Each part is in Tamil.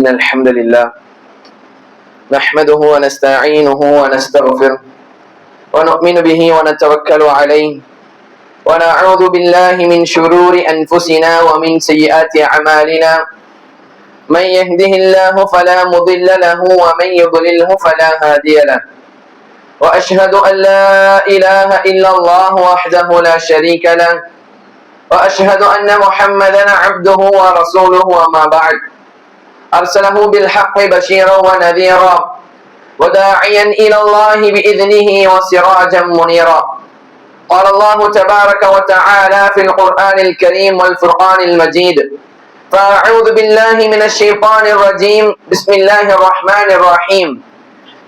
إن الحمد لله نحمده ونستعينه ونستغفره ونؤمن به ونتوكل عليه ونعوذ بالله من شرور أنفسنا ومن سيئات أعمالنا من يهده الله فلا مضل له ومن يضلله فلا هادي له وأشهد أن لا إله إلا الله وحده لا شريك له وأشهد أن محمدا عبده ورسوله وما بعد أرسله بالحق بشيرا ونذيرا وداعيا إلى الله بإذنه وسراجا منيرا قال الله تبارك وتعالى في القرآن الكريم والفرقان المجيد فأعوذ بالله من الشيطان الرجيم بسم الله الرحمن الرحيم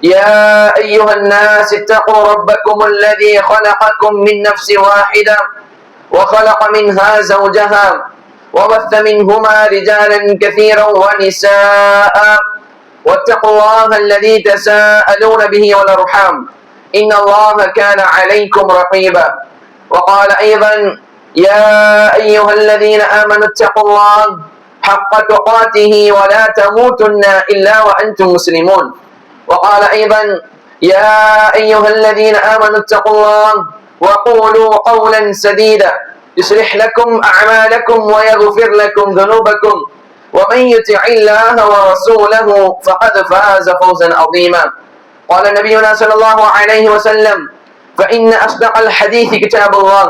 يا أيها الناس اتقوا ربكم الذي خلقكم من نفس واحدة وخلق منها زوجها وبث منهما رجالا كثيرا ونساء واتقوا الله الذي تساءلون به والأرحام إن الله كان عليكم رقيبا وقال أيضا يا أيها الذين آمنوا اتقوا الله حق تقاته ولا تموتن إلا وأنتم مسلمون وقال أيضا يا أيها الذين آمنوا اتقوا الله وقولوا قولا سديدا يصلح لكم أعمالكم ويغفر لكم ذنوبكم ومن يطع الله ورسوله فقد فاز فوزا عظيما قال نبينا صلى الله عليه وسلم فإن أصدق الحديث كتاب الله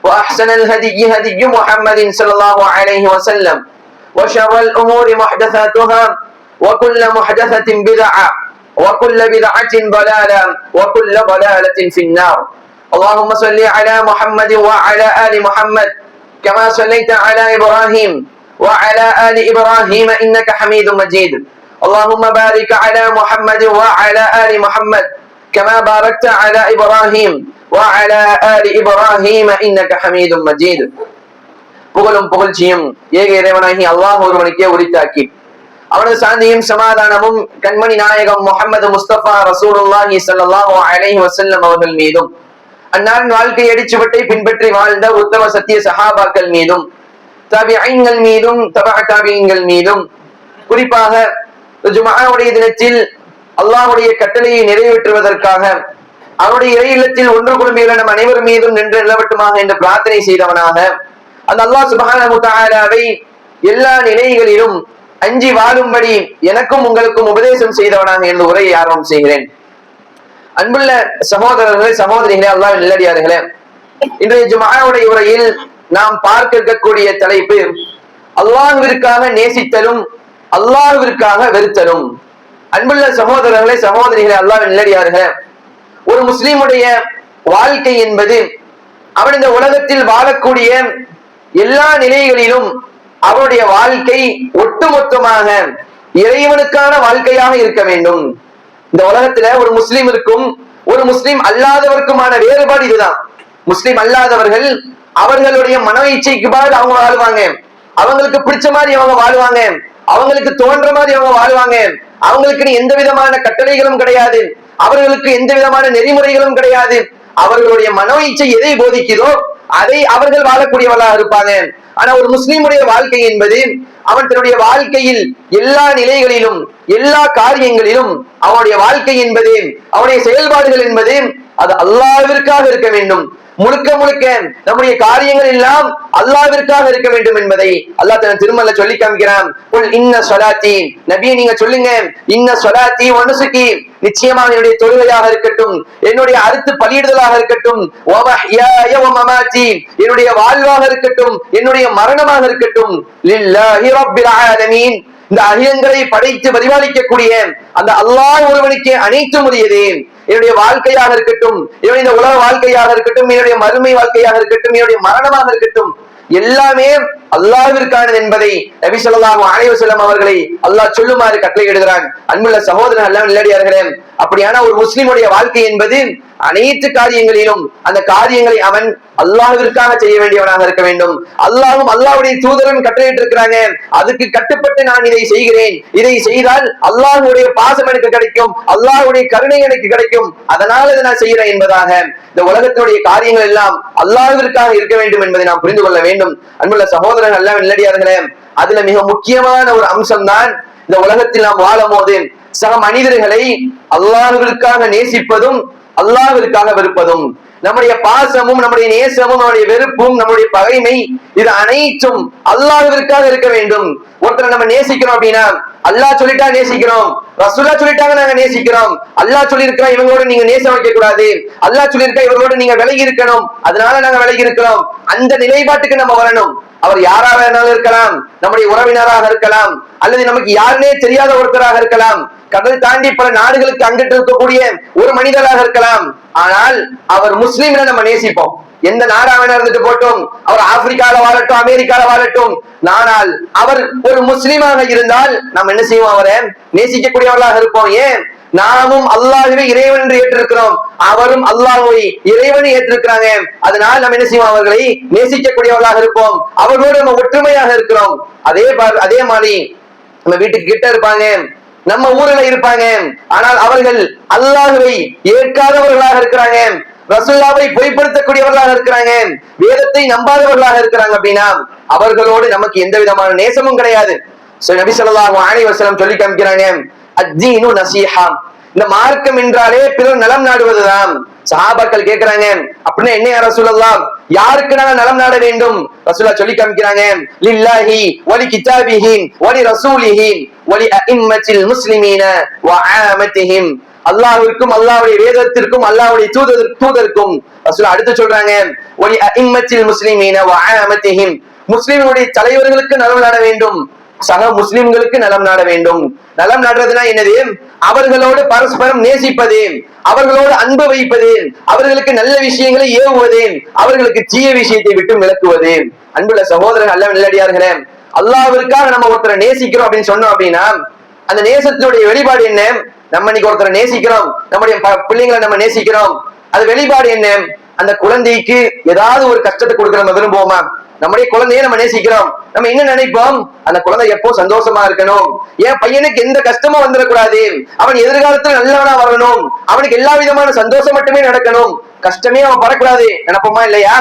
وأحسن الهدي هدي محمد صلى الله عليه وسلم وشر الأمور محدثاتها وكل محدثة بدعة وكل بدعة ضلالة وكل ضلالة في النار اللهم صل على محمد وعلى آل محمد كما صليت على إبراهيم وعلى آل إبراهيم إنك حميد مجيد اللهم بارك على محمد وعلى آل محمد كما باركت على إبراهيم وعلى آل إبراهيم إنك حميد مجيد புகழும் புகழ்ச்சியும் ஏக இறைவனாகி அல்லாஹ் ஒருவனுக்கே உரித்தாக்கி அவனது சாந்தியும் சமாதானமும் கண்மணி நாயகம் முஹம்மது முஸ்தபா ரசூலுல்லாஹி ஸல்லல்லாஹு அலைஹி வஸல்லம் அவர்கள் மீதும் அன்னாரின் வாழ்க்கை அடிச்சுவட்டை பின்பற்றி வாழ்ந்த உத்தம சத்திய சஹாபாக்கள் மீதும் தாபிஈன்கள் மீதும் தபஅ தாபிஈன்கள் மீதும் குறிப்பாக ஜும்ஆவுடைய தினத்தில் அல்லாஹ்வுடைய கட்டளையை நிறைவேற்றுவதற்காக அவருடைய இறை இல்லத்தில் ஒன்று குழுமியுள்ள நம் அனைவர் மீதும் நின்று நிலவட்டுமாக என்று பிரார்த்தனை செய்தவனாக அந்த அல்லாஹ் சுப்ஹானஹு வ தஆலாவை எல்லா நிலைகளிலும் அஞ்சி வாழும்படி எனக்கும் உங்களுக்கும் உபதேசம் செய்தவனாக என்று உரையை ஆரம்பம் செய்கிறேன். அன்புள்ள சகோதரர்களே சகோதரிகளே அல்லாஹ்வின் நல்லடியார்களே, இன்றைய ஜும்ஆவுடைய உரையில் நாம் பார்க்க இருக்கக்கூடிய தலைப்பு அல்லாஹ்விற்காக நேசித்தலும் அல்லாஹ்விற்காக வெறுத்தலும். அன்புள்ள சகோதரர்களே சகோதரிகளே அல்லாஹ்வின் நல்லடியார்களே, ஒரு முஸ்லிமுடைய வாழ்க்கை என்பது அவன் இந்த உலகத்தில் வாழக்கூடிய எல்லா நிலைகளிலும் அவருடைய வாழ்க்கை ஒட்டுமொத்தமாக இறைவனுக்கான வாழ்க்கையாக இருக்க வேண்டும். இந்த உலகத்துல ஒரு முஸ்லிமிற்கும் ஒரு முஸ்லிம் அல்லாதவருக்குமான வேறுபாடு இதுதான். முஸ்லிம் அல்லாதவர்கள் அவர்களுடைய மன இச்சைக்கு பாடு அவங்க வாழ்வாங்க, அவங்களுக்கு பிடிச்ச மாதிரி அவங்க வாழ்வாங்க, அவங்களுக்கு தோன்ற மாதிரி அவங்க வாழ்வாங்க, அவங்களுக்கு எந்த விதமான கட்டளைகளும் கிடையாது, அவர்களுக்கு எந்த விதமான நெறிமுறைகளும் கிடையாது. அவர்களுடைய மனோ இச்சை எதை போதிக்குதோ அதை அவர்கள் வாழக்கூடியவர்களாக இருப்பாங்க. ஆனா ஒரு முஸ்லிமுடைய வாழ்க்கை என்பது அவன் தன்னுடைய வாழ்க்கையில் எல்லா நிலைகளிலும் எல்லா காரியங்களிலும் அவனுடைய வாழ்க்கை என்பது அவனுடைய செயல்பாடுகள் என்பது அது அல்லாஹ்விற்காக இருக்க வேண்டும். முழுக்க முழுக்க நம்முடைய காரியங்கள் எல்லாம் அல்லாஹ்விற்காக இருக்க வேண்டும் என்பதை அல்லாஹ் தன் திருமறையில சொல்லி காமிக்கிறான். இன்ன ஸலாத்தி, நபியே நீங்க சொல்லுங்க, இன்ன ஸலாத்தி வ நுஸுகி, நிச்சயமாக என்னுடைய தொழுகையாக இருக்கட்டும், என்னுடைய அறுத்து பலியிடுதலாக இருக்கட்டும், வ மஹ்யாய வ மமாத்தி, என்னுடைய வாழ்வாக இருக்கட்டும், என்னுடைய மரணமாக இருக்கட்டும், லில்லாஹி ரப்பில் ஆலமீன், இந்த அகிலங்களை படைத்து பரிபாலிக்கக்கூடிய அந்த அல்லாஹ் ஒருவனுக்கு அனைத்தும் உரியது. என்னுடைய வாழ்க்கையாக இருக்கட்டும், என்னுடைய இந்த உலக வாழ்க்கையாக இருக்கட்டும், என்னுடைய மறுமை வாழ்க்கையாக இருக்கட்டும், என்னுடைய மரணமாக இருக்கட்டும், எல்லாமே அல்லாஹ்விற்கானது என்பதை நபி ஸல்லல்லாஹு அலைஹி வஸல்லம் அவர்களை அல்லாஹ் சொல்லுமாறு கட்டளையிடுகிறான். அன்புள்ள சகோதரர்கள் எல்லாம் நல்லடியார்களே, அப்படியான ஒரு முஸ்லிமுடைய வாழ்க்கை என்பது அனைத்து காரியங்களிலும் அந்த காரியங்களை அவன் அல்லாஹ்விற்காக செய்ய வேண்டியவனாக இருக்க வேண்டும். அல்லாஹ்வும் அல்லாஹ்வுடைய தூதரும் கட்டளையிட்டு இருக்கிறாங்க, அதுக்கு கட்டுப்பட்டு நான் இதை செய்கிறேன், இதை செய்தால் அல்லாஹ்வுடைய பாசம் எனக்கு கிடைக்கும், அல்லாஹ்வுடைய கருணை எனக்கு கிடைக்கும், அதனால இதை நான் செய்கிறேன் என்பதாக இந்த உலகத்தினுடைய காரியங்கள் எல்லாம் அல்லாஹ்விற்காக இருக்க வேண்டும் என்பதை நாம் புரிந்து கொள்ள வேண்டும். அன்புள்ள சகோதரர்கள் எல்லாம் நல்லடியார்களே, அதுல மிக முக்கியமான ஒரு அம்சம் தான் இந்த உலகத்தில் நாம் வாழும் போது சக மனிதர்களை அல்லாஹ்விற்காக நேசிப்பதும் அல்லாஹ்விற்காக வெறுப்பதும், நம்முடைய பாசமும் நம்முடைய நேசமும் நம்முடைய வெறுப்பும் நம்முடைய பகைமை இது அனைத்தும் அல்லாஹ்விற்காக இருக்க வேண்டும். ஒருத்தரை நம்ம நேசிக்கிறோம் அப்படின்னா அல்லாஹ் சொல்லிட்டா நேசிக்கிறோம், ரசூலா சொல்லிட்டாங்க நாங்க நேசிக்கிறோம், அல்லாஹ் சொல்லியிருக்கிறா இவங்களோட நீங்க நேசம் வைக்க கூடாது, அல்லாஹ் சொல்லியிருக்கா இவங்களோட நீங்க விலகி இருக்கணும், அதனால நாங்க விலகி இருக்கிறோம், அந்த நிலைப்பாட்டுக்கு நம்ம வரணும். அவர் யாரா வேணாலும் இருக்கலாம், நம்முடைய உறவினராக இருக்கலாம், அல்லது நமக்கு யாருனே தெரியாத ஒருத்தராக இருக்கலாம், கடல் தாண்டி பல நாடுகளுக்கு அங்கிட்டு இருக்கக்கூடிய ஒரு மனிதராக இருக்கலாம். ஆனால் அவர் முஸ்லீம் நம்ம நேசிப்போம். எந்த நாடா வேணா இருந்துட்டு போட்டும், அவர் ஆப்பிரிக்கால வாழட்டும், அமெரிக்கால வாழட்டும், ஆனால் அவர் ஒரு முஸ்லீமாக இருந்தால் நாம் என்ன செய்வோம்? அவரை நேசிக்கக்கூடியவர்களாக இருப்போம். ஏன்? நாமும் அல்லாஹ்வை இறைவன் என்று ஏற்றிருக்கிறோம், அவரும் அல்லாஹ்வை இறைவனை ஏற்றிருக்கிறாங்க. அதனால் நம்ம என்ன செய்வோம்? அவர்களை நேசிக்கக்கூடியவர்களாக இருப்போம், அவர்களோடு நம்ம ஒற்றுமையாக இருக்கிறோம். அதே மாதிரி நம்ம வீட்டுக்கு கிட்ட இருப்பாங்க, நம்ம ஊர்ல இருப்பாங்க, ஆனால் அவர்கள் அல்லாஹ்வை ஏற்காதவர்களாக இருக்கிறாங்க, ரசூலுல்லாஹ்வை பொய்ப்படுத்தக்கூடியவர்களாக இருக்கிறாங்க, வேதத்தை நம்பாதவர்களாக இருக்கிறாங்க அப்படின்னா அவர்களோடு நமக்கு எந்த விதமான நேசமும் கிடையாது. நபி ஸல்லல்லாஹு அலைஹி வஸல்லம் சொல்லி காமிக்கிறாங்க, அத்தீனு நஸீஹா, இந்த மார்க்கம் என்றாலே பிறர் நலம் நாடுவதுதான். சஹாபாக்கள் கேட்கிறாங்க, அப்படின்னா என்ன யா ரசூலல்லாஹ், யாருக்கு நாங்க நலம் நாட வேண்டும்? ரசூலுல்லாஹ் சொல்லி காமிக்கிறாங்க, லில்லாஹி வலி கிதாபிஹி வலி ரசூலிஹி வலி அஇம்மத்தில் முஸ்லிமீன வ ஆமத்திஹிம், அல்லாஹ்விற்கும் அல்லாஹ்வுடைய வேதத்திற்கும் அல்லாஹ்வுடைய தூதருக்கும். ரசூலுல்லாஹ் அடுத்து சொல்றாங்க, வலி அஇம்மத்தில் முஸ்லிமீன வ ஆமத்திஹிம், முஸ்லிம்களுடைய தலைவர்களுக்கு நலம் நாட வேண்டும், சக முஸ்லிம்களுக்கு நலம் நாட வேண்டும். நலம் நாடுறதுனா என்னது? அவர்களோடு பரஸ்பரம் நேசிப்பது, அவர்களோடு அன்பு வைப்பது, அவர்களுக்கு நல்ல விஷயங்களை ஏவுவது, அவர்களுக்கு தீய விஷயத்தை விட்டு விலக்குவது. அன்புள்ள சகோதரர்கள், அல்ல நல்லடியார்களே, அல்லாஹ்விற்காக நம்ம ஒருத்தரை நேசிக்கிறோம் அப்படின்னு சொன்னோம் அப்படின்னா அந்த நேசத்தினுடைய வெளிப்பாடு என்ன? நம்ம இன்னைக்கு ஒருத்தரை நேசிக்கிறோம், நம்முடைய பிள்ளைங்களை நம்ம நேசிக்கிறோம், அது வெளிப்பாடு என்ன? அந்த குழந்தைக்கு ஏதாவது ஒரு கஷ்டத்தை கொடுக்க நம்ம விரும்புவோமா? நம்முடைய குழந்தைய நம்ம நேசிக்கிறோம், நம்ம என்ன நினைப்போம்? அந்த குழந்தை எப்போ சந்தோஷமா இருக்கணும், என் பையனுக்கு எந்த கஷ்டமும் வந்துடக்கூடாது, அவன் எதிர்காலத்துல நல்லவனா வரணும், அவனுக்கு எல்லா விதமான சந்தோஷம் மட்டுமே நடக்கணும், கஷ்டமே அவன் படக்கூடாது நினைப்போமா இல்லையா?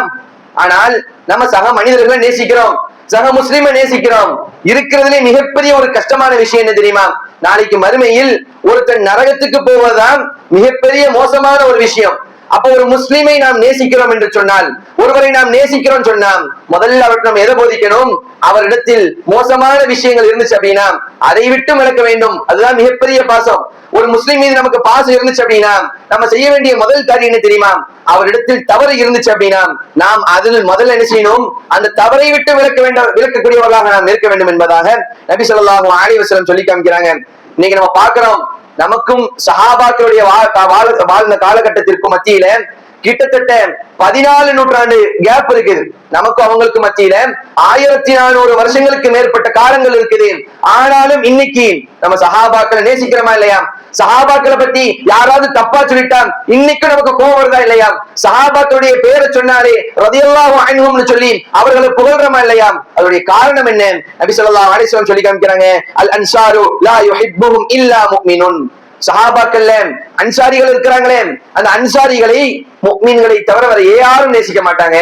ஆனால் நம்ம சக மனிதர்களை நேசிக்கிறோம், சக முஸ்லிமை நேசிக்கிறோம். இருக்கிறதுலே மிகப்பெரிய ஒரு கஷ்டமான விஷயம் என்ன தெரியுமா? நாளைக்கு மறுமையில் ஒருத்தன் நரகத்துக்கு போவதுதான் மிகப்பெரிய மோசமான ஒரு விஷயம். அப்ப ஒரு முஸ்லிமை நாம் நேசிக்கிறோம் என்று சொன்னால், ஒருவரை நாம் நேசிக்கிறோம் சொன்னால், முதல்ல அவருக்கு நம்ம எதை போதிக்கணும்? அவரிடத்தில் மோசமான விஷயங்கள் இருந்துச்சு அப்படின்னா அதை விட்டு விலக்க வேண்டும். அதுதான் மிகப்பெரிய பாசம். ஒரு முஸ்லிம் மீது நமக்கு பாசம் இருந்துச்சு அப்படின்னா நம்ம செய்ய வேண்டிய முதல் காரியம் என்ன தெரியுமா? அவரிடத்தில் தவறு இருந்துச்சு அப்படின்னா நாம் அதில் முதல்ல என்ன செய்யணும்? அந்த தவறை விட்டு விலக்கக்கூடியவர்களாக நாம் இருக்க வேண்டும் என்பதாக நபி ஸல்லல்லாஹு அலைஹி வஸல்லம் சொல்லி காமிக்கிறாங்க. இன்னைக்கு நம்ம பார்க்கிறோம், நமக்கும் சஹாபாக்களுடைய வாழ்ந்த காலகட்டத்திற்கும் மத்தியில கிட்டத்தட்ட 14 நூற்றாண்டு கேப் இருக்குது. நமக்கும் அவங்களுக்கு மத்தியில 1400 வருஷங்களுக்கு மேற்பட்ட காலங்கள் இருக்குது. ஆனாலும் இன்னைக்கு நம்ம சஹாபாக்களை நேசிக்கிறோமா இல்லையா? சஹாபாக்களை பத்தி யாராவது தப்பா சொல்லிட்டா இன்னைக்கும் நமக்கு கோபம் வருதா இல்லையா? சஹாபாக்களுடைய பேரை சொன்னாலே ரலியல்லாஹு அன்ஹும்னு சொல்லி அவர்களை புகழ்றோமா இல்லையா? அதோடைய காரணம் என்ன? நபி ஸல்லல்லாஹு அலைஹி வஸல்லம் சொல்லி காமிக்கிறாங்க, அல் அன்சாரு லா யுஹிப்புஹும் இல்லா முஃமினுன். சஹாபாக்கள்ல அன்சாரிகள் இருக்கிறாங்களே, அந்த அன்சாரிகளை முஃமின்களை தவிர வேற யாரும் நேசிக்க மாட்டாங்க.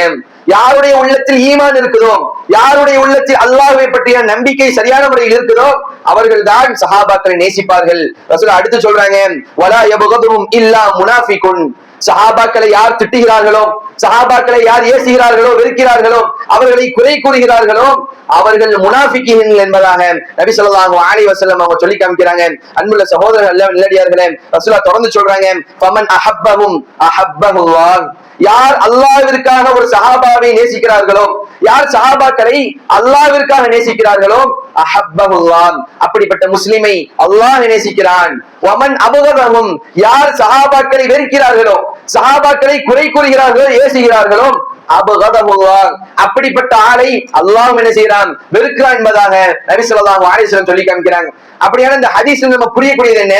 யாருடைய உள்ளத்தில் ஈமான் இருக்குதோ, யாருடைய உள்ளத்தில் அல்லாஹ்வை பற்றிய நம்பிக்கை சரியான முறையில் இருக்குதோ அவர்கள் தான் சஹாபாக்களை நேசிப்பார்கள். ரசூல் அடுத்து சொல்றாங்க, வலா யபகதுஹும் இல்லா முனாஃபிகுன். சஹாபாக்களை யார் திட்டுகிறார்களோ, சஹாபாக்களை யார் ஏசுகிறார்களோ, வெறுக்கிறார்களோ, அவர்களை குறை கூறுகிறார்களோ அவர்கள் முனாஃபிகீன்கள் என்பதாக நபி ஸல்லல்லாஹு அலைஹி வஸல்லம் அவங்க சொல்லி காமிக்கிறாங்க. அன்புள்ள சகோதரர்கள், நல்லடியார்களே, ரசூலுல்லாஹ் தொடர்ந்து சொல்றாங்க, ஃபமன் அஹப்பஹும் அஹப்பஹுல்லாஹ். யார் அல்லாஹ்விற்காக ஒரு சஹாபாவை நேசிக்கிறார்களோ, யார் சஹாபாக்களை அல்லாஹ்விற்காக நேசிக்கிறார்களோ அஹப்பஹுல்லாஹ், அப்படிப்பட்ட முஸ்லிமை அல்லாஹ் நேசிக்கிறான். வமன் அபகதஹும், யார் சஹாபாக்களை வெறுக்கிறார்களோ, சஹாபாக்களை குறை கூறுகிறார்களோ, ஏசுகிறார்களோ அபகதஹுல்லாஹ், அப்படிப்பட்ட ஆளை அல்லாஹ் என்ன செய்யறான்? வெறுக்கிறான் என்பதாக நபி ஸல்லல்லாஹு அலைஹி வஸல்லம் சொல்லி காமிக்கிறாங்க. அப்படியான இந்த ஹதீஸ்ல நம்ம புரியக்கூடியது என்ன?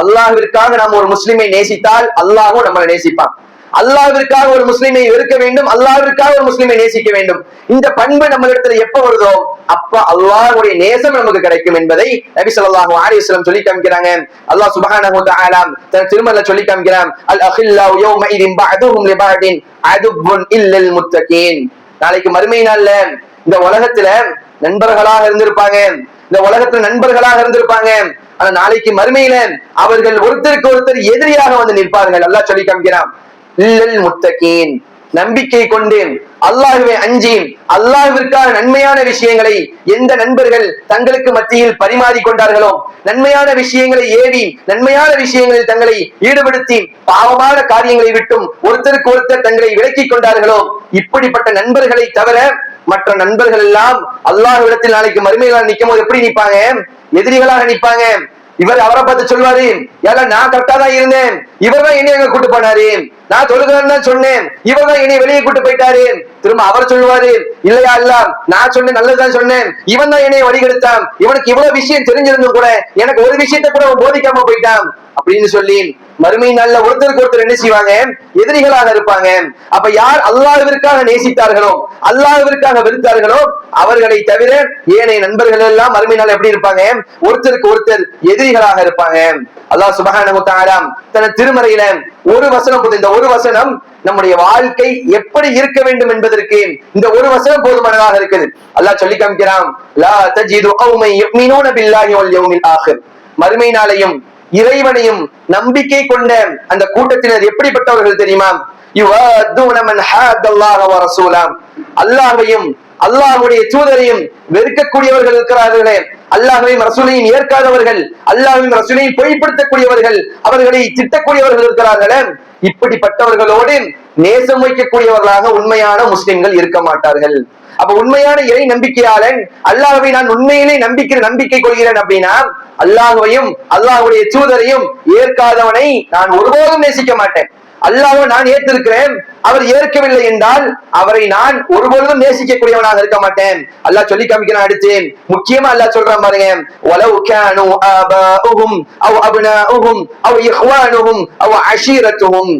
அல்லாஹ்விற்காக நாம் ஒரு முஸ்லிமை நேசித்தால் அல்லாஹ்வும் நம்மளை நேசிப்பான். அல்லாஹ்விற்காக ஒரு முஸ்லிமை வெறுக்க வேண்டும், அல்லாஹ்விற்காக ஒரு முஸ்லிமை நேசிக்க வேண்டும். இந்த பண்பு நம்மளிடத்துல எப்ப வருதோ அப்ப அல்லாஹ்வுடைய நேசம் நமக்கு கிடைக்கும் என்பதை நபி ஸல்லல்லாஹு அலைஹி வஸல்லம் சொல்லி காமிக்கிறாங்க. அல்லாஹ் சுப்ஹானஹு வ தஆலா தன் திருமறையில சொல்லி காமிக்கிறான், அல் அகில்லாஹு யௌமஇதின் பஅதுஹும் லிபஅதின் அதுபுன் இல்லல் முத்தகீன். நாளைக்கு மறுமை நாள்ல இந்த உலகத்துல நண்பர்களாக இருந்திருப்பாங்க, இந்த உலகத்துல நண்பர்களாக இருந்திருப்பாங்க. ஆனா நாளைக்கு மறுமையில அவர்கள் ஒருத்தருக்கு ஒருத்தர் எதிரியாக வந்து நிற்பார்கள். அல்லாஹ் சொல்லி காமிக்கிறான், இல்லல் முத்தகீன், நம்பிக்கை கொண்டு அல்லாஹ்வை அஞ்சி அல்லாஹ்விற்கான நன்மையான விஷயங்களை எந்த நண்பர்கள் தங்களுக்கு மத்தியில் பரிமாறி கொண்டார்களோ, நன்மையான விஷயங்களை ஏவி நன்மையான விஷயங்களில் தங்களை ஈடுபடுத்தி பாவமான காரியங்களை விட்டும் ஒருத்தருக்கு ஒருத்தர் தங்களை விலக்கிக் கொண்டார்களோ, இப்படிப்பட்ட நண்பர்களை தவிர மற்ற நண்பர்கள் எல்லாம் அல்லாஹ்விடத்தில் நாளைக்கு மறுமையில நிற்கும் போது எப்படி நிற்பாங்க? எதிரிகளாக நிற்பாங்க. இவர் அவரை பார்த்து சொல்வாரு, ஏன்னா நான் கரெக்டா தான் இருந்தேன், இவர் தான் என்னை கூட்டு போனாரு, நான் தொழுகிறேன்னு தான் சொன்னேன், இவர் தான் என்னை வெளியே கூட்டு போயிட்டாரு. திரும்ப அவர் சொல்லுவாரு, இல்லையா இல்ல நான் சொன்னேன், நல்லதுதான் சொன்னேன், இவன் தான் என்னை வழிகெடுத்தான், இவனுக்கு இவ்வளவு விஷயம் தெரிஞ்சிருந்தும் கூட எனக்கு ஒரு விஷயத்த கூட அவன் போதிக்காம போயிட்டான் அப்படின்னு சொல்லி மறுமை நாள்ல ஒருத்தருக்கு ஒருத்தர் என்ன செய்வாங்க? எதிரிகளாக இருப்பாங்க. அப்ப யார் அல்லாஹ்விற்காக நேசித்தார்களோ, அல்லாஹ்விற்காக வெறுத்தார்களோ, அவர்களை தவிர ஏனைய நண்பர்கள் எல்லாம் மறுமை நாள் எப்படி இருப்பாங்க? ஒருத்தருக்கு ஒருத்தர் எதிரிகளாக இருப்பாங்க. அல்லாஹ் சுப்ஹானஹு வ தஆலா தன் திருமறையில ஒரு வசனம், இந்த ஒரு வசனம் நம்முடைய வாழ்க்கை எப்படி இருக்க வேண்டும் என்பதற்கு இந்த ஒரு வசனம் போதுமானதாக இருக்குது. அல்லாஹ் சொல்லி காமிக்கிறான், லா தஜிது கௌமன் யுமினூன பில்லாஹி வல் யௌமில் ஆகிர், மறுமை நாளையும் இறைவனையும் நம்பிக்கை கொண்ட அந்த கூட்டத்தினர் எப்படிப்பட்டவர்கள் தெரியுமா? யுவாதுன மன் ஹாதல்லாஹ வ ரசூலஹு, அல்லாஹ்வையும் அல்லாஹ்வுடைய தூதரையும் வெறுக்கக்கூடியவர்கள் இருக்கிறார்களே, அல்லாஹ்வையும் ரசூலையும் ஏற்காதவர்கள், அல்லாஹ்வையும் ரசூலையும் பொய்ப்படுத்தக்கூடியவர்கள், அவர்களை திட்டக்கூடியவர்கள் இருக்கிறார்களே, இப்படிப்பட்டவர்களோடு நேசம் வைக்கக்கூடியவர்களாக உண்மையான முஸ்லிம்கள் இருக்க மாட்டார்கள். அப்ப உண்மையான இறை நம்பிக்கையாளன் அல்லாஹ்வை நான் உண்மையிலே நம்பிக்கை கொள்கிறேன் அப்படின்னா, அல்லாஹ்வையும் அல்லாஹ்வுடைய தூதரையும் ஏற்காதவனை நான் ஒருபோதும் நேசிக்க மாட்டேன். அல்லாஹ்வை நான் ஏற்றிருக்கிறேன், அவர் ஏற்கவில்லை என்றால் அவரை நான் ஒருபொழுதும் நேசிக்கக்கூடியவனாக இருக்க மாட்டேன். அல்லாஹ் சொல்லி காமிக்கிறான். அடுத்து முக்கியமா அல்லாஹ் சொல்றான் பாருங்க, வலவ் கானூ ஆபாஉஹும் அவ் அப்னாஉஹும் அவ் இஹ்வானுஹும் அவ் அஷீரத்துஹும்,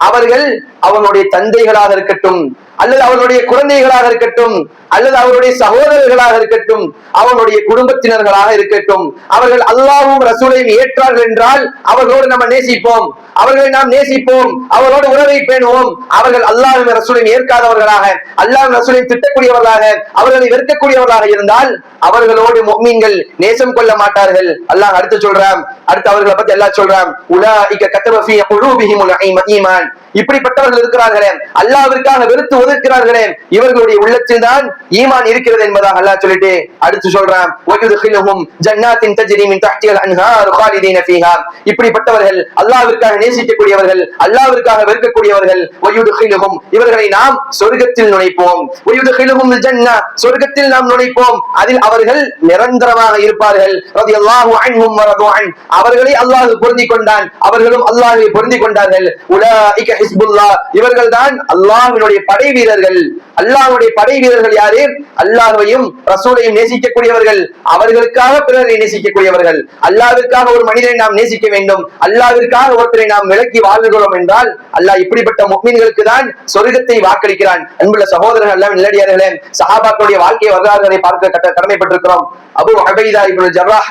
அவர்கள் அவனுடைய தந்தைகளாக இருக்கட்டும், அல்லது அவனுடைய குழந்தைகளாக இருக்கட்டும், அல்லது அவருடைய சகோதரர்களாக இருக்கட்டும், அவனுடைய குடும்பத்தினர்களாக இருக்கட்டும், அவர்கள் அல்லாஹ்வும் ரசூலையும் ஏற்றார்கள் என்றால் அவர்களோடு நம்ம நேசிப்போம், அவர்களை நாம் நேசிப்போம், அவர்களோடு உறவை பேணுவோம். அவர்கள் அல்லாஹ்வும் ரசூலையும் ஏற்காதவர்களாக, அல்லாஹ்வும் ரசூலையும் திட்டக்கூடியவர்களாக, அவர்களை வெறுக்கக்கூடியவர்களாக இருந்தால் அவர்களோடு முஃமின்கள் நேசம் கொள்ள மாட்டார்கள். அல்லாஹ் அடுத்து சொல்றான், அடுத்து அவர்களை பத்தி அல்லாஹ் சொல்றான், உலாஇக கதப ஃபீ குலூபிஹிமுல் ஈமான், இப்படிப்பட்டவர்கள் இருக்கிறார்களே, அல்லாஹ்விற்காக வெறுத்து ஒதுக்கிறார்களே, இவர்களுடைய உள்ளத்தில் தான் ஈமான் இருக்கிறது என்பதாக அல்லாஹ் சொல்லிட்டு அடுத்து சொல்றான், வயுத்கிலுஹும் ஜன்னாத்தின் தஜ்ரி மின் தஹ்திஹல் அன்ஹார் காலிதீன ஃபீஹா, இப்படிப்பட்டவர்கள் அல்லாஹ்விற்காக நேசிக்கக்கூடியவர்கள், அல்லாஹ்விற்காக வெறுக்கக்கூடியவர்கள், வயுத்கிலுஹும் இவர்களை நாம் சொர்க்கத்தில் நுழைப்போம், வயுத்கிலுஹும் ஜன்னா சொர்க்கத்தில் நாம் நுழைப்போம், அதில் அவர்கள் நிரந்தரமாக இருப்பார்கள். ரலியல்லாஹு அன்ஹும் வ ரது அன், அவர்களை அல்லாஹ் பொருந்திக் கொண்டான், அவர்களும் அல்லாஹ்வை பொருந்திக் கொண்டார்கள். உலாஇக ஹிஸ்புல்லாஹ், இவர்கள் தான் அல்லாஹ்வினுடைய படை வீரர்கள். அல்லாஹ்வுடைய படை வீரர்கள் யாரு? அல்லாஹ்வையும் ரசூலையும் நேசிக்கக்கூடியவர்கள், அவர்களுக்காக பிறரை நேசிக்கக்கூடியவர்கள். அல்லாஹ்விற்காக ஒரு மனிதனை நாம் நேசிக்க வேண்டும், அல்லாஹ்விற்காக ஒருத்தரை நாம் விலக்கி வாழ்கிறோம் என்றால் அல்லாஹ் இப்படிப்பட்ட முஃமின்களுக்கு தான் சொர்க்கத்தை வாக்களிக்கிறான். அன்புள்ள சகோதரர்கள், எல்லாம் நிலடியார்களே, சஹாபாக்களுடைய வாழ்க்கை வரலாறுகளை பார்க்க கடமைப்பட்டிருக்கிறோம். அபூ உபைதா இப்னு ஜர்ராஹ்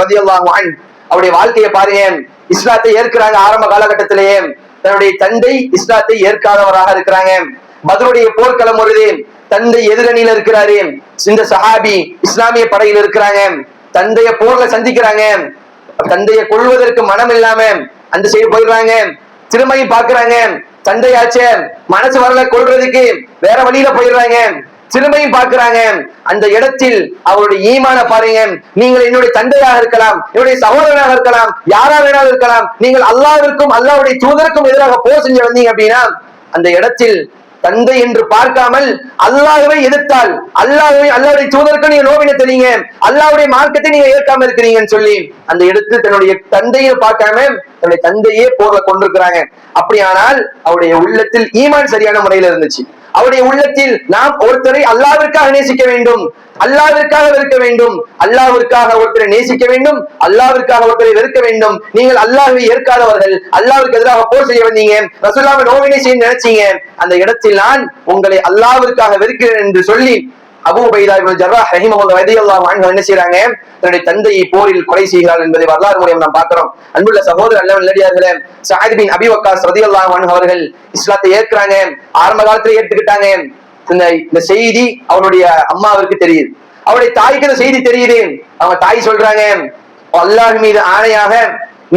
ரலியல்லாஹு அன்ஹு, அவருடைய வாழ்க்கையை பாருங்க. இஸ்லாத்தை ஏற்கிறாங்க ஆரம்ப காலகட்டத்திலேயே, தன்னுடைய தந்தை இஸ்லாத்தை ஏற்காதவராக இருக்கிறாங்க. பத்ருடைய போர்க்களம் வருது, தந்தை எதிரணியில இருக்கிறாரு, இந்த சஹாபி இஸ்லாமிய படையில் இருக்கிறாங்க, தந்தைய போர்ல சந்திக்கிறாங்க, தந்தைய கொள்வதற்கு மனம் இல்லாம அந்த சைடு போயிடுறாங்க. திரும்பியும் பாக்குறாங்க, தந்தையாச்சே மனசு வரல கொள்றதுக்கு, வேற வழியில போயிடுறாங்க. திரும்பியும் பார்க்கிறாங்க, அந்த இடத்தில் அவருடைய ஈமான பாருங்க. நீங்கள் என்னுடைய தந்தையாக இருக்கலாம், என்னுடைய சகோதரனாக இருக்கலாம், யாரா வேணாலும் இருக்கலாம், நீங்கள் அல்லாஹ்விற்கும் அல்லாஹ்வுடைய தூதருக்கும் எதிராக போர் செஞ்சு வந்தீங்க அப்படின்னா அந்த இடத்தில் தந்தை என்று பார்க்காமல் அல்லாஹ்வை எதிர்த்தால், அல்லாஹ்வுடைய தூதருக்கு நீங்க நோவினை தெரியுங்க, அல்லாஹ்வுடைய மார்க்கத்தை நீங்க ஏற்காம இருக்கிறீங்கன்னு சொல்லி அந்த இடத்தில் தன்னுடைய தந்தையை பார்க்காம தன்னுடைய தந்தையே போர்ல கொண்டிருக்கிறாங்க. அப்படியானால் அவருடைய உள்ளத்தில் ஈமான் சரியான முறையில் இருந்துச்சு. அவருடைய உள்ளத்தில் நாம் ஒருத்தரை அல்லாஹ்விற்காக நேசிக்க வேண்டும், அல்லாஹ்விற்காக வெறுக்க வேண்டும், அல்லாஹ்விற்காக ஒருத்தரை நேசிக்க வேண்டும், அல்லாஹ்விற்காக ஒருத்தரை வெறுக்க வேண்டும். நீங்கள் அல்லாஹ்வை ஏற்காதவர்கள், அல்லாஹ்வுக்கு எதிராக போர் செய்ய வந்தீங்க, ரசூலுல்லாஹ்வை நோவினை செய்ய நினைச்சீங்க, அந்த இடத்தில் நான் உங்களை அல்லாஹ்விற்காக வெறுக்கிறேன் என்று சொல்லி அபூ உபைதா இப்னு ஜர்ராஹ் ரலியல்லாஹு அன்ஹு என்ன செய்றாங்க? தன்னுடைய தந்தையை போரில் கொலை செய்கிறார் என்பதை வரலாறு மூலம் நாம் பார்க்கிறோம். அன்புள்ள சகோதரர் நல்லடியார்களே, சஅத் பின் அபி வக்காஸ் ரலியல்லாஹு அன்ஹு அவர்கள் இஸ்லாத்தை ஏற்கிறாங்க. ஆரம்ப காலத்துல ஏற்றுக்கிட்டாங்க. இந்த செய்தி அவருடைய அம்மாவிற்கு தெரியுது, அவருடைய தாய்க்கு இந்த செய்தி தெரியுது. அவங்க தாய் சொல்றாங்க, அல்லாஹ் மீது ஆணையாக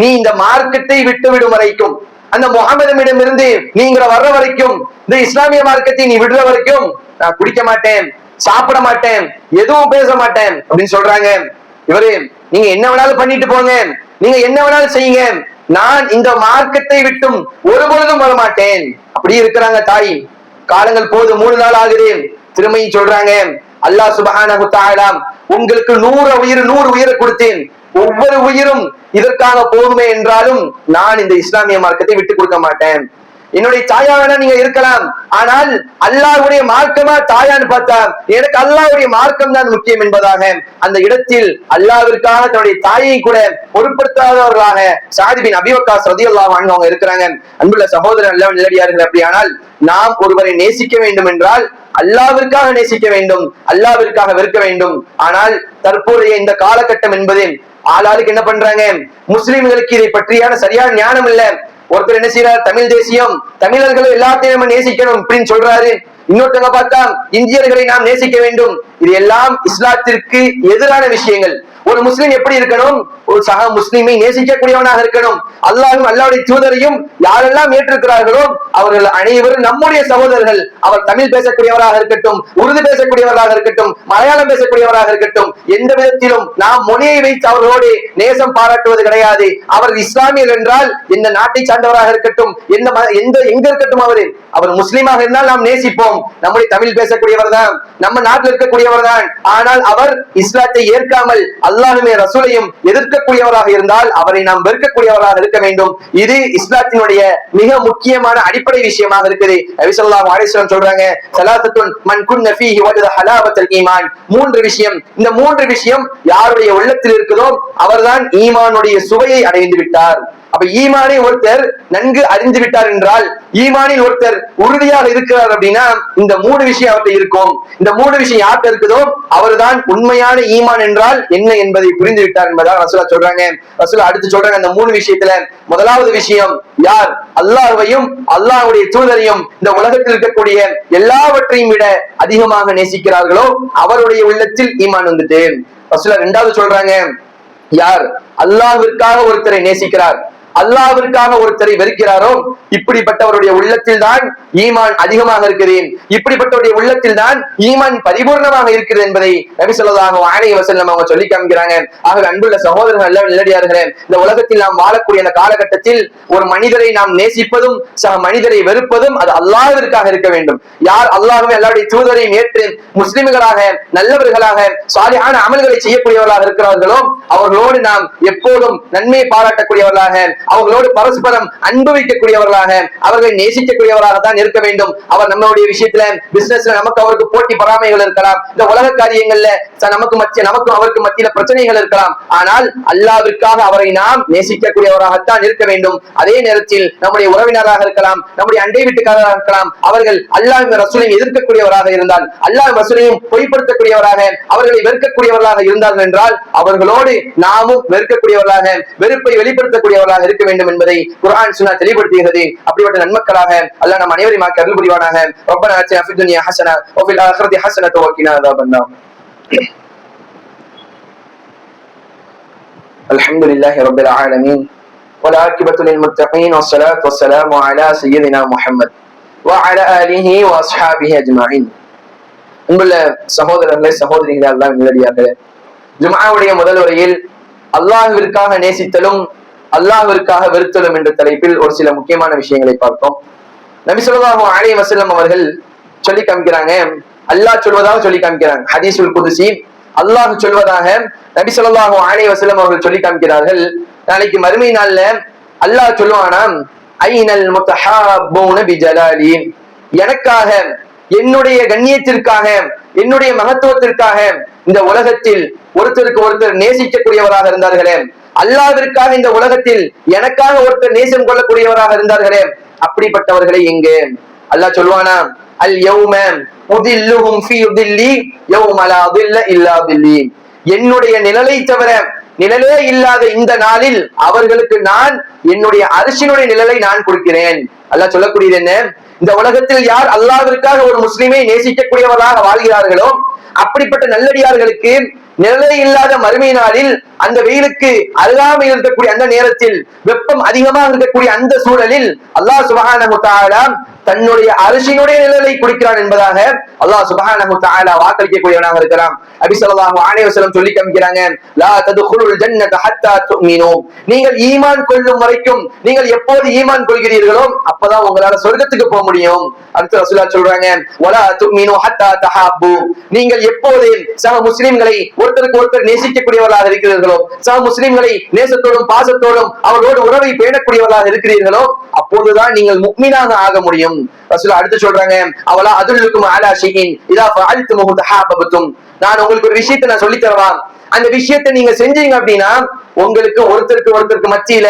நீ இந்த மார்க்கத்தை விட்டு விடும் வரைக்கும், அந்த முகமதிடம் இருந்து நீங்க வர்ற வரைக்கும், இந்த இஸ்லாமிய மார்க்கத்தை நீ விடுற வரைக்கும் நான் குடிக்க மாட்டேன், சாப்பிட மாட்டேன், எதுவும் பேச மாட்டேன் அப்படின்னு சொல்றாங்க. இவரு நீங்க என்ன வேணாலும் பண்ணிட்டு போங்க, நீங்க என்ன வேணாலும் செய்யுங்க, நான் இந்த மார்க்கத்தை விட்டும் ஒரு பொழுதும் வரமாட்டேன் அப்படி இருக்கிறாங்க தாய். காலங்கள் போது 3 நாள் ஆகுது. திரும்பியும் சொல்றாங்க, அல்லாஹ் சுப்ஹானஹு தஆலா உங்களுக்கு 100 உயிரை கொடுத்தேன், ஒவ்வொரு உயிரும் இதற்காக போகுமே என்றாலும் நான் இந்த இஸ்லாமிய மார்க்கத்தை விட்டு கொடுக்க மாட்டேன். என்னுடைய தாயா வேணா நீங்க இருக்கலாம், ஆனால் அல்லாஹ்வுடைய மார்க்கமா தாயான்னு பார்த்தா எனக்கு அல்லாஹ்வுடைய மார்க்கம் தான் முக்கியம் என்பதாக அந்த இடத்தில் அல்லாஹ்விற்காக தன்னுடைய தாயை கூட பொருட்படுத்தாதவர்களாக சஅத் பின் அபீ வக்காஸ் ரலியல்லாஹு அன்ஹு அவங்க இருக்கிறாங்க. அன்புள்ள சகோதரர் அல்லாஹ்வின் நல்லடியார்களே, அப்படியானால் நாம் ஒருவரை நேசிக்க வேண்டும் என்றால் அல்லாஹ்விற்காக நேசிக்க வேண்டும், அல்லாஹ்விற்காக வெறுக்க வேண்டும். ஆனால் தற்போதைய இந்த காலகட்டம் என்பது ஆளாளுக்கு என்ன பண்றாங்க, முஸ்லிம்களுக்கு இதை பற்றியான சரியான ஞானம் இல்ல. ஒருத்தர் என்ன செய்யறாரு, தமிழ் தேசியம், தமிழர்கள் எல்லாத்தையும் நம்ம நேசிக்கணும் அப்படின்னு சொல்றாரு. இன்னொருத்தவங்க பார்த்தா இந்தியர்களை நாம் நேசிக்க வேண்டும். இது எல்லாம் இஸ்லாத்திற்கு எதிரான விஷயங்கள். ஒரு முஸ்லிம் எப்படி இருக்கணும், ஒரு சக முஸ்லிமை நேசிக்கக்கூடியவனாக இருக்கணும். அல்லாஹ்வும் அல்லாஹ்வுடைய தூதரையும் யாரெல்லாம் ஏற்றிருக்கிறார்களோ அவர்கள் அனைவரும் நம்முடைய சகோதரர்கள். அவர் தமிழ் பேசக்கூடியவராக இருக்கட்டும், உருது பேசக்கூடியவராக இருக்கட்டும், மலையாளம் பேசக்கூடியவராக இருக்கட்டும், எந்த விதத்திலும் நாம் மொழியை வைத்து அவர்களோடு நேசம் பாராட்டுவது கிடையாது. அவர் இஸ்லாமியர் என்றால் எந்த நாட்டை சார்ந்தவராக இருக்கட்டும், எங்க இருக்கட்டும், அவர் முஸ்லீமாக இருந்தால் நாம் நேசிப்போம். நம்முடைய தமிழ் பேசக்கூடியவர் தான், நம்ம நாட்டில் இருக்கக்கூடியவர் தான். ஆனால் அவர் இஸ்லாத்தை ஏற்காமல் அல்லாஹ்வுமே ரசூலையும் எதிர்க்கக்கூடியவராக இருந்தால் அவரை நாம் வெறுக்கக்கூடியவராக இருக்க வேண்டும். இது இஸ்லாத்தினுடைய மிக முக்கியமான அடிப்படை விஷயமாக இருக்குது. நபி ஸல்லல்லாஹு அலைஹி வஸல்லம் சொல்றாங்க, ஸலாத்துன் மன் குன்ன ஃபீஹி வஜத ஹலாவத்தல் ஈமான். 3 விஷயம், இந்த 3 விஷயம் யாருடைய உள்ளத்தில் இருக்குதோ அவர்தான் ஈமானுடைய சுவையை அடைந்து விட்டார். அப்ப ஈமானை ஒருத்தர் நன்கு அறிந்து விட்டார் என்றால், ஈமானில் ஒருத்தர் உறுதியாக இருக்கிறார் அப்படின்னா இந்த 3 விஷயம் அவர்கிட்ட இருக்கும். இந்த 3 விஷயம் யார்கிட்ட இருக்குதோ அவர்தான் உண்மையான ஈமான் என்றால் என்ன என்பதை புரிந்து விட்டார் என்பதாக ரசூலா சொல்றாங்க. ரசூலா அடுத்து சொல்றாங்க, அந்த 3 விஷயத்துல முதலாவது விஷயம், யார் அல்லாஹ்வையும் அல்லாஹ்வுடைய தூதரையும் இந்த உலகத்தில் இருக்கக்கூடிய எல்லாவற்றையும் விட அதிகமாக நேசிக்கிறார்களோ அவருடைய உள்ளத்தில் ஈமான் வந்துட்டு. ரசூலா 2வது சொல்றாங்க, யார் அல்லாஹ்விற்காக ஒருத்தரை நேசிக்கிறார், அல்லாஹ்விற்காக ஒருத்தரை வெறுக்கிறாரோ இப்படிப்பட்டவருடைய உள்ளத்தில் தான் ஈமான் அதிகமாக இருக்குது, இப்படிப்பட்டவருடைய உள்ளத்தில் தான் ஈமான் பரிபூர்ணமாக இருக்கிறது என்பதை நபி ஸல்லல்லாஹு அலைஹி வஸல்லம் அவங்க சொல்லி காமிக்கிறாங்க. ஆக அன்புள்ள சகோதரர்கள், நல்ல நல்லடியார்களே, இந்த உலகத்தில் நாம் வாழக்கூடிய அந்த காலகட்டத்தில் ஒரு மனிதரை நாம் நேசிப்பதும் சக மனிதரை வெறுப்பதும் அது அல்லாஹ்விற்காக இருக்க வேண்டும். யார் அல்லாஹ்வுமே அல்லாஹ்வுடைய தூதரையும் ஏற்று முஸ்லிம்களாக நல்லவர்களாக சாலிஹான அமல்களை செய்யக்கூடியவர்களாக இருக்கிறார்களோ அவர்களோடு நாம் எப்போதும் நன்மையை பாராட்டக்கூடியவர்களாக, அவர்களோடு பரஸ்பரம் அன்பு வைக்கக்கூடியவர்களாக, அவர்களை நேசிக்கக்கூடியவராக தான் இருக்க வேண்டும். அவர் நம்மளுடைய விஷயத்துல பிசினஸ்ல நமக்கு அவருக்கு போட்டி பொறாமைகள் இருக்கலாம், இந்த உலக காரியங்கள்ல நமக்கும் அவருக்கு மத்தியில பிரச்சனைகள் இருக்கலாம். ஆனால் அல்லாஹ்விற்காக அவரை நாம் நேசிக்கக்கூடியவராகத்தான் இருக்க வேண்டும். அதே நேரத்தில் நம்முடைய உறவினராக இருக்கலாம், நம்முடைய அண்டை வீட்டுக்காரராக இருக்கலாம், அவர்கள் அல்லாஹ்வின் ரசூலையும் எதிர்க்கக்கூடியவராக இருந்தால், அல்லாஹ் ரசூலையும் பொய்ப்படுத்தக்கூடியவராக, அவர்களை வெறுக்கக்கூடியவர்களாக இருந்தார்கள் என்றால் அவர்களோடு நாமும் வெறுக்கக்கூடியவர்களாக, வெறுப்பை வெளிப்படுத்தக்கூடியவர்களாக இருக்க வேண்டும் என்பதை குர்ஆன் சுன்னா தெளிவுபடுத்துகிறது. அப்படிப்பட்ட நன்மக்களாக அல்லாஹ் நம் அனைவரையும் ஆக்கி அருள் புரிவானாக. ரப்பனா ஆத்தினா ஃபித் துன்யா ஹஸனா வ ஃபில் ஆখিরাতি ஹஸனத வ கினா அஸாபன்னார். அல்ஹம்துலில்லாஹி ரப்பில் ஆலமீன் வல் ஆகிபத்து லில் முத்தகீன் வஸ்ஸலாத்து வஸ்ஸலாமு அலா சய்யிதினா முஹம்மத் வ அலா ஆலிஹி வ அஸ்ஹாபிஹி அஜ்மஈன். அன்புள்ள சகோதரர்களே, சகோதரிகளே, அல்லாஹ்வின் நல்லடியார்களே, ஜும்ஆவுடைய முதல் உரையில் அல்லாஹ்விற்காக நேசித்தலும் அல்லாஹ்விற்காக வெறுத்தலும் என்ற தலைப்பில் ஒரு சில முக்கியமான விஷயங்களை பார்த்தோம். நபி ஸல்லல்லாஹு அலைஹி வஸல்லம் அவர்கள் சொல்லி காமிக்கிறாங்க, அல்லாஹ் சொல்வதாக சொல்லி காமிக்கிறாங்க. ஹதீஸுல் குதுசி அல்லாஹ் சொல்வதாக நபி ஸல்லல்லாஹு அலைஹி வஸல்லம் அவர்கள் சொல்லி காமிக்கிறார்கள். நாளைக்கு மறுமை நாள்ல அல்லாஹ் சொல்லுவானாம், ஐனல் முத்தஹாப்பூன பிஜலாலி, எனக்காக, என்னுடைய கண்ணியத்திற்காக, என்னுடைய மகத்துவத்திற்காக இந்த உலகத்தில் ஒருத்தருக்கு ஒருத்தர் நேசிக்கக்கூடியவராக இருந்தார்களே, அல்லாஹ்விற்காக இந்த உலகத்தில் எனக்காக ஒருத்தர் நேசம் கொள்ளக்கூடியவராக இருந்தார்களே, அப்படிப்பட்டவர்களை எங்கே? அல்லாஹ் சொல்வானா, அல் யௌம உதில்லுஹும் ஃபீ உதில்லி யௌம லா தில்ல இல்லா தில்லி, என்னுடைய நிழலை தவிர நிழலே இல்லாத இந்த நாளில் அவர்களுக்கு நான் என்னுடைய அரிசினுடைய நிழலை நான் கொடுக்கிறேன். அல்லாஹ் சொல்லக்கூடியது என்ன? இந்த உலகத்தில் யார் அல்லாஹ்விற்காக ஒரு முஸ்லிமை நேசிக்கக்கூடியவர்களாக வாழ்கிறார்களோ, அப்படிப்பட்ட நல்லடியார்களுக்கு நிலை இல்லாத மறுமை நாளில் அந்த வெயிலுக்கு அருகாமையில் இருக்கக்கூடிய அந்த நேரத்தில் வெப்பம் அதிகமாக இருக்கக்கூடிய அந்த சூழலில் அல்லாஹ் சுப்ஹானஹு தஆலா தன்னுடைய அரிசியினுடைய நிழலை குடிக்கிறான் என்பதாக அல்லாஹ் சுப்ஹானஹு தஆலா வாக்களிக்கக்கூடியவனாக இருக்கிறான். நபி ஸல்லல்லாஹு அலைஹி வஸல்லம் சொல்லி காமிக்கிறாங்க, லா ததுகுலுல் ஜன்னத ஹத்தா துமினு, நீங்கள் ஈமான் கொள்ளும் வரைக்கும், நீங்கள் எப்போது ஈமான் கொள்கிறீர்களோ அப்பதான் உங்களால சொர்க்கத்துக்கு போக முடியும். அடுத்து ரசூலுல்லாஹ் சொல்றாங்க, வலா துமினு ஹத்தா தஹாப்பு, நீங்கள் எப்போது சக முஸ்லிம்களை ஒருத்தருக்கு ஒருத்தர் நேசிக்கக்கூடியவர்களாக இருக்கிறீர்களோ, சக முஸ்லிம்களை நேசத்தோடும் பாசத்தோடும் அவர்களோடு உறவை பேணக்கூடியவர்களாக இருக்கிறீர்களோ அப்போதுதான் நீங்கள் முஃமினாக ஆக முடியும். ரசூலுல்லாஹ் அடுத்து சொல்றாங்க, அவலா அதுல்லுக்கும் அலா ஷைஇன் இதா ஃபஅல்துமுஹு தஹாபபதும், நான் உங்களுக்கு ஒரு விஷயத்தை நான் சொல்லி தரவா, அந்த விஷயத்தை நீங்க செஞ்சீங்க அப்படின்னா உங்களுக்கு ஒருத்தருக்கு மத்தியில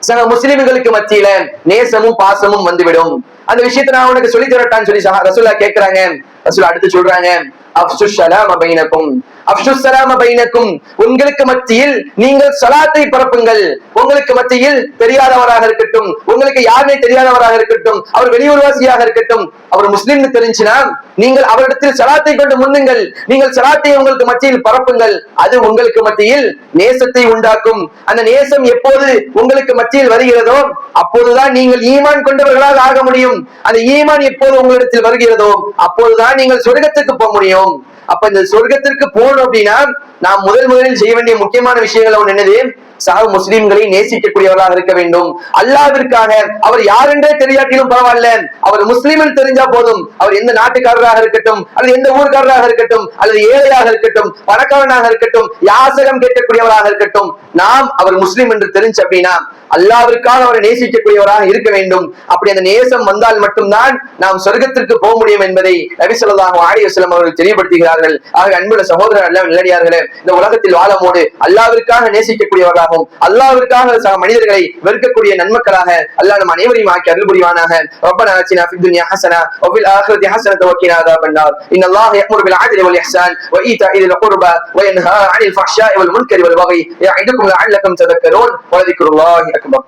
சக முஸ்லிம்களுக்கு மத்தியில நேசமும் பாசமும் வந்துவிடும். அந்த விஷயத்தை நான் உனக்கு சொல்லி தரட்டான்னு சொல்லி ரசூலுல்லாஹ் கேட்கிறாங்க. ரசூலுல்லாஹ் அடுத்து சொல்றாங்க, அஃஷுஸ் ஸலாம பைனக்கும், அஃஷுஸ் ஸலாம பைனக்கும், உங்களுக்கு மத்தியில் நீங்கள் ஸலாத்தை பரப்புங்கள். உங்களுக்கு மத்தியில் தெரியாதவராக இருக்கட்டும், உங்களுக்கு யாருமே தெரியாதவராக இருக்கட்டும், அவர் வெளியூர்வாசியாக இருக்கட்டும், அவர் முஸ்லிம்னு தெரிஞ்சுனா நீங்கள் அவரிடத்தில் ஸலாத்தை கொண்டு முன்னுங்கள், நீங்கள் ஸலாத்தை உங்களுக்கு மத்தியில் பரப்புங்கள். அது உங்களுக்கு மத்தியில் நேசத்தை உண்டாக்கும். அந்த நேசம் எப்போது உங்களுக்கு மத்தியில் வருகிறதோ அப்போதுதான் நீங்கள் ஈமான் கொண்டவர்களாக ஆக முடியும். அந்த ஈமான் எப்போது உங்களிடத்தில் வருகிறதோ அப்போதுதான் நீங்கள் சொர்க்கத்துக்கு போக முடியும். அப்ப இந்த சொர்க்கத்திற்கு போகணும் அப்படின்னா நாம் முதலில் செய்ய வேண்டிய முக்கியமான விஷயங்கள் ஒன்று என்னது, சக முஸ்லிம்களை நேசிக்கக்கூடியவர்களாக இருக்க வேண்டும். அல்லாஹ்விற்காக, அவர் யார் என்றே தெரியாட்டிலும் பரவாயில்ல, அவர் முஸ்லிமில் தெரிஞ்சா போதும். அவர் எந்த நாட்டுக்காரராக இருக்கட்டும், அல்லது எந்த ஊர்க்காரராக இருக்கட்டும், அல்லது ஏழையாக இருக்கட்டும், பணக்காரனாக இருக்கட்டும், யாசகம் கேட்கக்கூடியவராக இருக்கட்டும், நாம் அவர் முஸ்லிம் என்று தெரிஞ்சு அப்படின்னா அல்லாஹ்விற்காக அவரை நேசிக்கக்கூடியவராக இருக்க வேண்டும். அப்படி அந்த நேசம் வந்தால் மட்டும்தான் நாம் சொர்க்கத்திற்கு போக முடியும் என்பதை நபி ஸல்லல்லாஹு அலைஹி வஸல்லம் அவர்கள் தெளிவுபடுத்துகிறார்கள். ஆக அன்புள்ள சகோதரர் அல்லாஹ் நல்லடியார்களே, இந்த உலகத்தில் வாழும்போது அல்லாஹ்விற்காக நேசிக்கக்கூடியவராகவும் அல்லாஹ்விற்காக சக மனிதர்களை வெறுக்கக்கூடிய நன்மக்களாக அல்லாஹ் நம் அனைவரையும் ஆக்கி அருள் புரிவானாக. ரப்பனா ஆத்தினா ஃபித் துன்யா ஹஸனா வ ஃபில் ஆখিরাতি ஹஸனத வ கினா அஸாபன் நார். இன்னல்லாஹ யஅமுரு பில் அத்லி வல் இஹ்சான் வ ஈதாஇ தில் குர்பா வ யன்ஹா அனில் ஃபஹ்ஷாஇ வல் முன்கரி வல் பகி யஇதுக்கும் லஅல்லக்கும் ததக்கரூன் வ ذிக்ருல்லாஹி அக்பர்.